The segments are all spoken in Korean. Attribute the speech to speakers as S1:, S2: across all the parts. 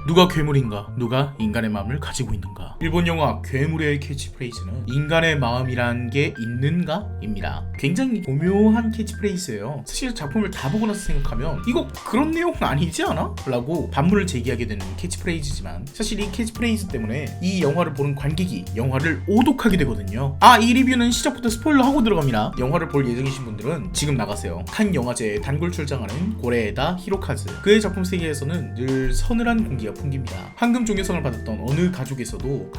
S1: 누가 괴물인가? 누가 인간의 마음을 가지고 있는가? 일본 영화 괴물의 캐치프레이즈는 인간의 마음이란 게 있는가? 입니다. 굉장히 고묘한 캐치프레이즈예요. 사실 작품을 다 보고 나서 생각하면 이거 그런 내용 아니지 않아? 라고 반문을 제기하게 되는 캐치프레이즈지만 사실 이 캐치프레이즈 때문에 이 영화를 보는 관객이 영화를 오독하게 되거든요. 이 리뷰는 시작부터 스포일러 하고 들어갑니다. 영화를 볼 예정이신 분들은 지금 나가세요. 칸 영화제에 단골 출장하는 고레에다 히로카즈. 그의 작품 세계에서는 늘 서늘한 공기가 풍깁니다. 황금 종려상을 받았던 어느 가족에서도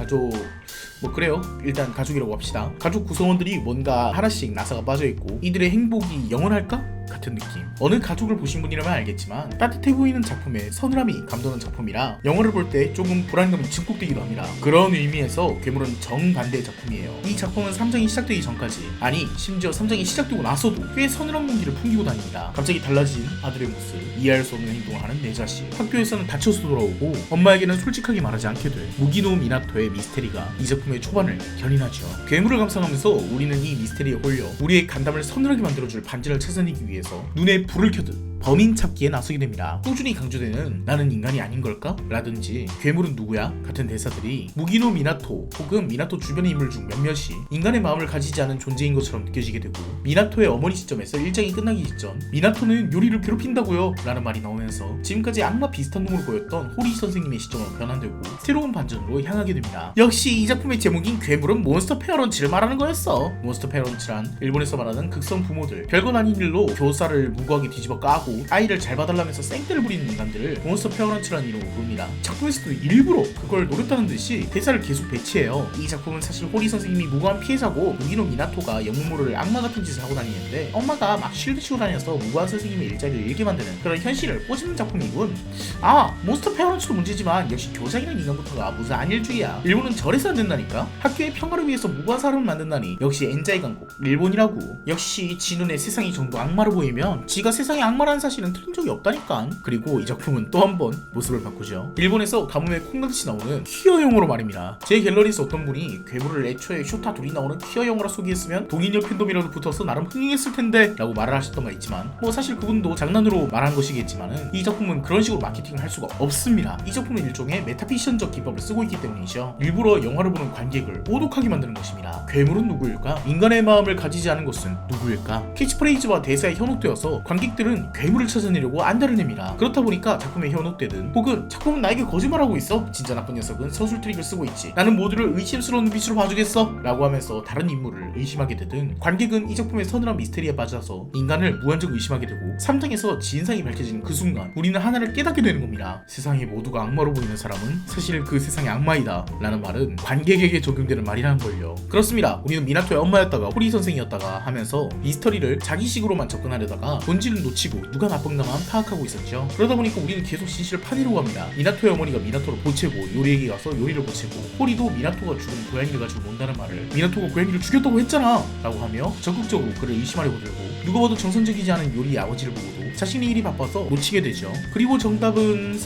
S1: 그래요. 일단 가족이라고 합시다. 가족 구성원들이 뭔가 하나씩 나사가 빠져있고 이들의 행복이 영원할까? 같은 느낌. 어느 가족을 보신 분이라면 알겠지만 따뜻해 보이는 작품에 서늘함이 감도는 작품이라 영화를 볼 때 조금 불안감이 증폭되기도 합니다. 그런 의미에서 괴물은 정반대의 작품이에요. 이 작품은 3장이 시작되기 전까지, 아니 심지어 3장이 시작되고 나서도 꽤 서늘한 공기를 풍기고 다닙니다. 갑자기 달라진 아들의 모습, 이해할 수 없는 행동을 하는 내 자식, 학교에서는 다쳐서 돌아오고 엄마에게는 솔직하게 말하지 않게 돼 무기노 미나토의 미스테리가 이 작품의 초반을 견인하죠. 괴물을 감상하면서 우리는 이 미스테리에 홀려 우리의 간담을 서늘하게 만들어줄 반전을 찾아내기 위해서 눈에 불을 켜듯 범인 찾기에 나서게 됩니다. 꾸준히 강조되는 나는 인간이 아닌 걸까? 라든지 괴물은 누구야? 같은 대사들이 무기노 미나토 혹은 미나토 주변의 인물 중 몇몇이 인간의 마음을 가지지 않은 존재인 것처럼 느껴지게 되고, 미나토의 어머니 시점에서 일장이 끝나기 직전 미나토는 요리를 괴롭힌다고요 라는 말이 나오면서 지금까지 악마 비슷한 놈으로 보였던 호리 선생님의 시점으로 변환되고 새로운 반전으로 향하게 됩니다. 역시 이 작품의 제목인 괴물은 몬스터 페어런치를 말하는 거였어. 몬스터 페어런치란 일본에서 말하는 극성 부모들, 별건 아닌 일로 교사를 무고하게 뒤집어 까고 아이를 잘 봐달라면서 생떼를 부리는 인간들을 몬스터 페어런치라는 이름으로 부릅니다. 작품에서도 일부러 그걸 노렸다는 듯이 대사를 계속 배치해요. 이 작품은 사실 호리 선생님이 무고한 피해자고 무기노 미나토가 영문 모를 악마 같은 짓을 하고 다니는데 엄마가 막 쉴드 치고 다녀서 무고한 선생님의 일자리를 잃게 만드는 그런 현실을 꼬집는 작품이군. 몬스터 페어런치도 문제지만 역시 교장이라는 인간부터가 무슨 안일주의야. 일본은 저래서 안 된다니까. 학교의 평화를 위해서 무고한 사람을 만든다니 역시 엔자이 강국 일본이라고. 역시 지 눈에 세상이 전부 악마로 보이면 지가 세상에 악마라는 사실은 틀린 적이 없다니까. 그리고 이 작품은 또 한 번 모습을 바꾸죠. 일본에서 가뭄에 콩나듯이 나오는 퀴어 영어로 말입니다. 제 갤러리에서 어떤 분이 괴물을 애초에 쇼타 둘이 나오는 퀴어 영어라 소개했으면 동인여 팬덤이라도 붙어서 나름 흥행했을 텐데 라고 말을 하셨던 바 있지만 사실 그분도 장난으로 말한 것이겠지만은 이 작품은 그런 식으로 마케팅을 할 수가 없습니다. 이 작품은 일종의 메타피션적 기법을 쓰고 있기 때문이죠. 일부러 영화를 보는 관객을 오독하게 만드는 것입니다. 괴물은 누구일까? 인간의 마음을 가지지 않은 것은 누구일까? 캐치프레이즈와 대사에 현혹되어서 관객들은 괴물을 찾아내려고 안달을 냅니다. 그렇다 보니까 작품에 현혹되든 혹은 작품은 나에게 거짓말하고 있어, 진짜 나쁜 녀석은 서술 트릭을 쓰고 있지, 나는 모두를 의심스러운 눈빛으로 봐주겠어 라고 하면서 다른 인물을 의심하게 되든, 관객은 이 작품의 서늘한 미스테리에 빠져서 인간을 무한정 의심하게 되고 3장에서 진상이 밝혀지는 그 순간 우리는 하나를 깨닫게 되는 겁니다. 세상에 모두가 악마로 보이는 사람은 사실 그 세상의 악마이다 라는 말은 관객에게 적용되는 말이라는 걸요. 그렇습니다. 우리는 미나토의 엄마였다가 호리 선생이었다가 하면서 미스터리를 자기식으로만 접근하려다가 본질을 놓치고 누가 나쁜가만 파악하고 있었죠. 그러다 보니까 우리는 계속 진실을 파내려고 합니다. 미나토의 어머니가 미나토를 보채고 요리에게 가서 요리를 보채고, 호리도 미나토가 죽은 고양이를 가지고 논다는 말을 미나토가 고양이를 죽였다고 했잖아 라고 하며 적극적으로 그를 의심하려고 들고, 누가 봐도 정상적이지 않은 요리의 아버지를 보고도 자신의 일이 바빠서 놓치게 되죠. 그리고 정답은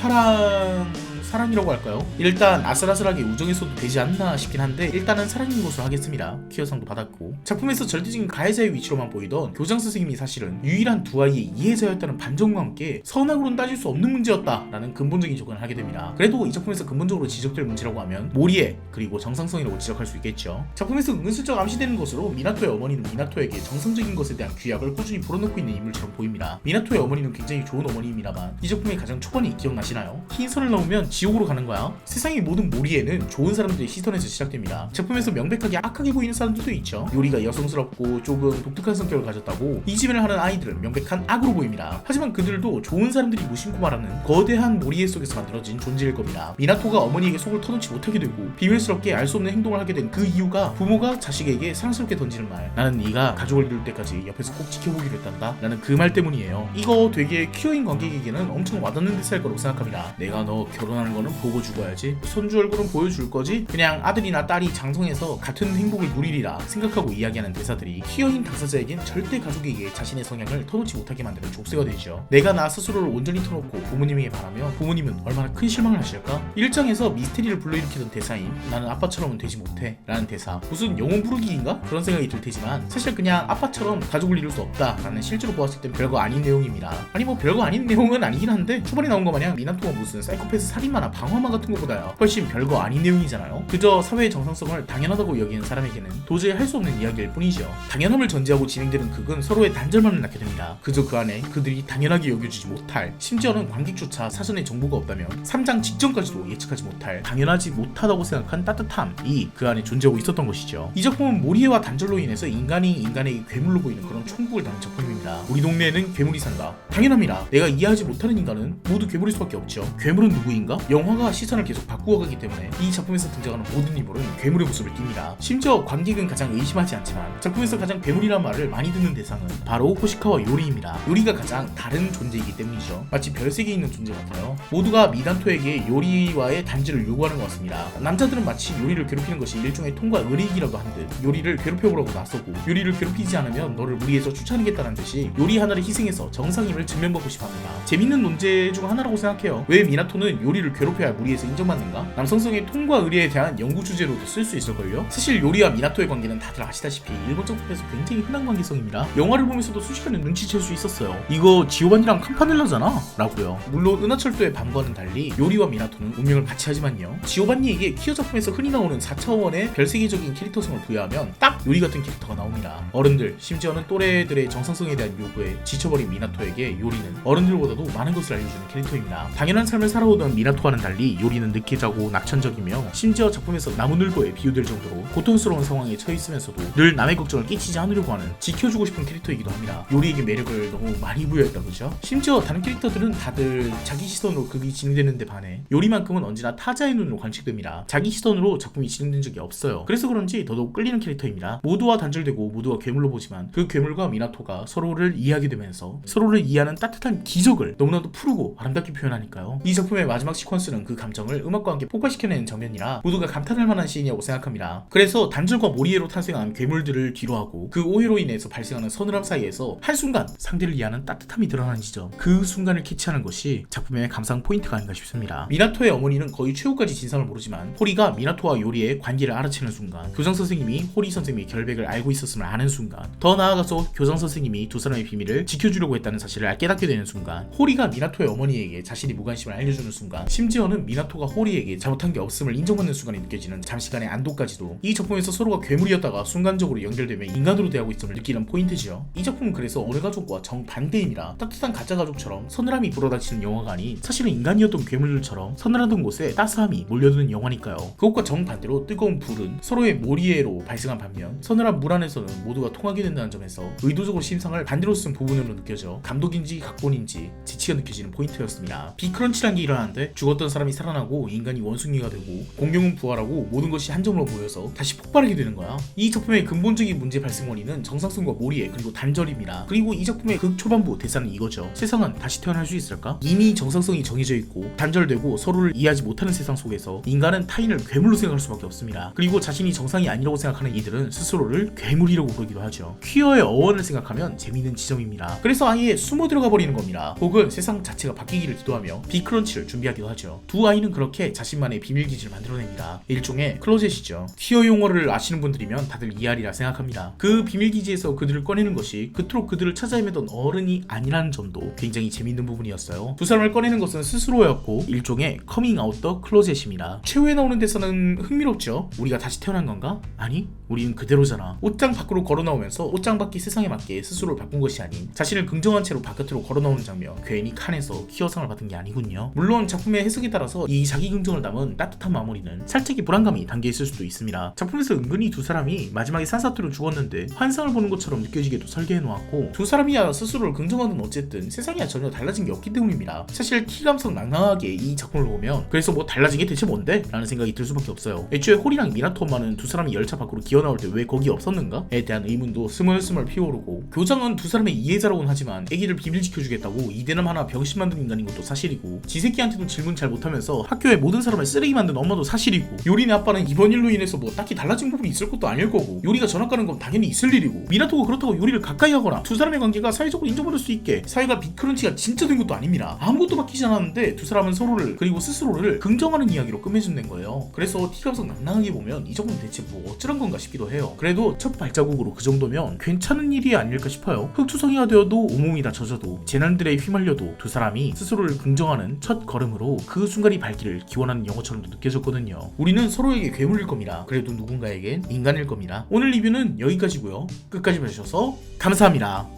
S1: 사랑이라고 할까요? 일단 아슬아슬하게 우정에서도 되지 않나 싶긴 한데 일단은 사랑인 것으로 하겠습니다. 퀴어상도 받았고, 작품에서 절대적인 가해자의 위치로만 보이던 교장 선생님이 사실은 유일한 두 아이의 이해자였다는 반전과 함께 선악으로는 따질 수 없는 문제였다라는 근본적인 접근을 하게 됩니다. 그래도 이 작품에서 근본적으로 지적될 문제라고 하면 모리에 그리고 정상성이라고 지적할 수 있겠죠. 작품에서 은근슬쩍 암시되는 것으로 미나토의 어머니는 미나토에게 정상적인 것에 대한 규약을 꾸준히 불어넣고 있는 인물처럼 보입니다. 미나토의 어머니는 굉장히 좋은 어머니입니다만 이 작품의 가장 초반이 기억나시나요? 흰 선을 넘으면 지옥으로 가는 거야. 세상의 모든 모리에는 좋은 사람들의 시선에서 시작됩니다. 작품에서 명백하게 악하게 보이는 사람들도 있죠. 요리가 여성스럽고 조금 독특한 성격을 가졌다고 이 집을 하는 아이들은 명백한 악으로 보입니다. 하지만 그들도 좋은 사람들이 무심코 말하는 거대한 모리에 속에서 만들어진 존재일 겁니다. 미나토가 어머니에게 속을 터놓지 못하게 되고 비밀스럽게 알 수 없는 행동을 하게 된 그 이유가 부모가 자식에게 사랑스럽게 던지는 말, 나는 네가 가족을 이룰 때까지 옆에서 꼭 지켜보기로 했단다 라는 그 말 때문이에요. 이거 되게 퀴어인 관객에게는 엄청 와닿는 대사일 거라고 생각합니다. 내가 너 결혼하는 거는 보고 죽어야지, 손주 얼굴은 보여줄 거지, 그냥 아들이나 딸이 장성해서 같은 행복을 누리리라 생각하고 이야기하는 대사들이 퀴어인 당사자에겐 절대 가족에게 자신의 성향을 터놓지 못하게 만드는 족쇄가 되죠. 내가 나 스스로를 온전히 터놓고 부모님에게 바라면 부모님은 얼마나 큰 실망을 하실까? 1장에서 미스테리를 불러일으키던 대사인 나는 아빠처럼은 되지 못해 라는 대사, 무슨 영혼 부르기인가? 그런 생각이 들 테지만 사실 그냥 아빠처럼 가족을 이룰 수 없다 라는 실제로 보았을 땐 별거 아닌 내용입니다. 아니 별거 아닌 내용은 아니긴 한데 초반에 나온 거 마냥 미나토가 무슨 사이코패스 살인 살인마나 방화마 같은 것보다야 훨씬 별거 아닌 내용이잖아요. 그저 사회의 정상성을 당연하다고 여기는 사람에게는 도저히 할 수 없는 이야기일 뿐이죠. 당연함을 전제하고 진행되는 극은 서로의 단절만을 낳게 됩니다. 그저 그 안에 그들이 당연하게 여겨주지 못할, 심지어는 관객조차 사전에 정보가 없다면 3장 직전까지도 예측하지 못할, 당연하지 못하다고 생각한 따뜻함이 그 안에 존재하고 있었던 것이죠. 이 작품은 모리에와 단절로 인해서 인간이 인간에게 괴물로 보이는 그런 총국을 당한 작품입니다. 우리 동네에는 괴물이 산다. 당연합니다. 내가 이해하지 못하는 인간은 모두 괴물일 수밖에 없죠. 괴물은 누구인가? 영화가 시선을 계속 바꾸어가기 때문에 이 작품에서 등장하는 모든 인물은 괴물의 모습을 띱니다. 심지어 관객은 가장 의심하지 않지만 작품에서 가장 괴물이란 말을 많이 듣는 대상은 바로 호시카와 요리입니다. 요리가 가장 다른 존재이기 때문이죠. 마치 별세계에 있는 존재 같아요. 모두가 미나토에게 요리와의 단절을 요구하는 것 같습니다. 남자들은 마치 요리를 괴롭히는 것이 일종의 통과 의례이기라도 한 듯 요리를 괴롭혀보라고 나서고, 요리를 괴롭히지 않으면 너를 무리해서 추천하겠다는 듯이 요리 하나를 희생해서 정상임을 증명받고 싶어합니다. 재밌는 논제 중 하나라고 생각해요. 왜 미나토는 요리를 괴롭혀야 무리해서 인정받는가? 남성성의 통과 의례에 대한 연구 주제로도 쓸 수 있을걸요? 사실 요리와 미나토의 관계는 다들 아시다시피 일본 작품에서 굉장히 흔한 관계성입니다. 영화를 보면서도 순식간에 눈치챌 수 있었어요. 이거 지오반니랑 캄파넬라잖아? 라고요. 물론 은하철도의 밤과는 달리 요리와 미나토는 운명을 같이 하지만요, 지오반니에게 퀴어 작품에서 흔히 나오는 4차원의 별세계적인 캐릭터성을 부여하면 딱 요리 같은 캐릭터가 나옵니다. 어른들, 심지어는 또래들의 정상성에 대한 요구에 지쳐버린 미나토에게 요리는 어른들보다도 많은 것을 알려주는 캐릭터입니다. 당연한 삶을 살아오던 미나토와는 달리 요리는 느끼자고 낙천적이며, 심지어 작품에서 나무늘보에 비유될 정도로 고통스러운 상황에 처해있으면서도 늘 남의 걱정을 끼치지 않으려고 하는, 지켜주고 싶은 캐릭터이기도 합니다. 요리에게 매력을 너무 많이 부여했다 그죠? 심지어 다른 캐릭터들은 다들 자기 시선으로 극이 진행되는데 반해 요리만큼은 언제나 타자의 눈으로 관측됩니다. 자기 시선으로 작품이 진행된 적이 없어요. 그래서 그런지 더더욱 끌리는 캐릭터입니다. 모두와 단절되고 모두가 괴물로 보지만 그 괴물과 미나토가 서로를 이해하게 되면서 서로를 이해하는 따뜻한 기적을 너무나도 푸르고 아름답게 표현하니까요. 이 작품의 마지막 시퀀스는 그 감정을 음악과 함께 폭발시켜내는 장면이라 모두가 감탄할 만한 시인이라고 생각합니다. 그래서 단절과 모리에로 탄생한 괴물들을 뒤로하고 그 오해로 인해서 발생하는 서늘함 사이에서 한순간 상대를 이해하는 따뜻함이 드러나는 지점, 그 순간을 캐치하는 것이 작품의 감상 포인트가 아닌가 싶습니다. 미나토의 어머니는 거의 최후까지 진상을 모르지만 호리가 미나토와 요리의 관계를 알아채는 순간, 교장 선생님이 호리 선생님의 결백을 알고 있었음을 아는 순간, 더 나아가서 교장 선생님이 두 사람의 비밀을 지켜주려고 했다는 사실을 깨닫게 되는 순간, 호리가 미나토의 어머니에게 자신이 무관심을 알려주는 순간, 심지어는 미나토가 호리에게 잘못한 게 없음을 인정받는 순간에 느껴지는 잠시간의 안도까지도 이 작품에서 서로가 괴물이었다가 순간적으로 연결되며 인간으로 대하고 있음을 느끼는 포인트죠. 이 작품은 그래서 어느 가족과 정반대임이라 따뜻한 가짜 가족처럼 서늘함이 불어닥치는 영화가 아닌, 사실은 인간이었던 괴물들처럼 서늘하던 곳에 따스함이 몰려드는 영화니까요. 그것과 정반대로 뜨거운 불은 서로의 모리에로 발생한 반면, 서늘한 물 안에서는 모두가 통하게 된다는 점에서 의도적으로 심상을 반대로 쓴 부분으로 느껴져 감독인지 각본인지 지치가 느껴지는 포인트였습니다. 비크런치란 게 일어나는데 죽었던 사람이 살아나고 인간이 원숭이가 되고 공룡은 부활하고 모든 것이 한정으로 보여서 다시 폭발하게 되는 거야. 이 작품의 근본적인 문제 발생 원인은 정상성과 모리에 그리고 단절입니다. 그리고 이 작품의 극 초반부 대사는 이거죠. 세상은 다시 태어날 수 있을까? 이미 정상성이 정해져 있고 단절되고 서로를 이해하지 못하는 세상 속에서 인간은 타인을 괴물로 생각할 수밖에 없습니다. 그리고 자신이 정상이 아니라고 생각하는 이들은 스스로를 괴물이라고 부르기도 하죠. 퀴어의 어원을 생각하면 재미있는 지점입니다. 그래서 아예 숨어 들어가 버리는 겁니다. 혹은 세상 자체가 바뀌기를 기도하며 비크런치를 준비하기도 하죠. 두 아이는 그렇게 자신만의 비밀기지를 만들어냅니다. 일종의 클로젯이죠. 퀴어 용어를 아시는 분들이면 다들 이해하리라 생각합니다. 그 비밀기지에서 그들을 꺼내는 것이 그토록 그들을 찾아 헤매던 어른이 아니라는 점도 굉장히 재미있는 부분이었어요. 두 사람을 꺼내는 것은 스스로였고 일종의 커밍 아웃 더 클로젯입니다. 최후에 나오는 대사는 흥미롭죠. 우리가 다시 태어난 건가? 아니, 우리는 그대로잖아. 옷장 밖으로 걸어 나오면서 옷장 밖이 세상에 맞게 스스로를 바꾼 것이 아닌 자신을 긍정한 채로 바깥으로 걸어 나오는 장면, 괜히 칸에서 퀴어상을 받은 게 아니군요. 물론 작품의 해석에 따라서 이 자기 긍정을 담은 따뜻한 마무리는 살짝의 불안감이 담겨 있을 수도 있습니다. 작품에서 은근히 두 사람이 마지막에 산사태로 죽었는데 환상을 보는 것처럼 느껴지게도 설계해 놓았고, 두 사람이야 스스로를 긍정하든 어쨌든 세상이야 전혀 달라진 게 없기 때문입니다. 사실 키감성 낭낭하게 이 작품을 보면 그래서 뭐 달라진 게 대체 뭔데? 라는 생각이 들 수밖에 없어요. 애초에 호리랑 미나토 엄마는 두 사람이 열차 밖으로 기어 나올 때 왜 거기 없었는가? 에 대한 의문도 스멀스멀 피어오르고, 교장은 두 사람의 이해자라고는 하지만 애기를 비밀 지켜주겠다고 이대남 하나 병신 만든 인간인 것도 사실이고, 지새끼한테도 질문 잘 못하면서 학교의 모든 사람을 쓰레기 만든 엄마도 사실이고, 요리네 아빠는 이번 일로 인해서 뭐 딱히 달라진 부분이 있을 것도 아닐 거고, 요리가 전학 가는 건 당연히 있을 일이고, 미나토가 그렇다고 요리를 가까이 하거나 두 사람의 관계가 사회적으로 인정받을 수 있게 사회가 비크런치가 진짜 된 것도 아닙니다. 아무것도 바뀌지 않았는데 두 사람은 서로를 그리고 스스로를 긍정하는 이야기로 끝맺어낸 거예요. 그래서 티감성 낭낭하게 보면 이 작품은 대체 뭐 어쩌란 건가 싶기도 해요. 그래도 첫 발자국으로 그 정도면 괜찮은 일이 아닐까 싶어요. 흑투성이가 되어도 온몸이 다 젖어도 재난들에 휘말려도 두 사람이 스스로를 긍정하는 첫 걸음으로 그 순간이 밝기를 기원하는 영화처럼도 느껴졌거든요. 우리는 서로에게 괴물일 겁니다. 그래도 누군가에겐 인간일 겁니다. 오늘 리뷰는 여기까지고요. 끝까지 봐주셔서 감사합니다.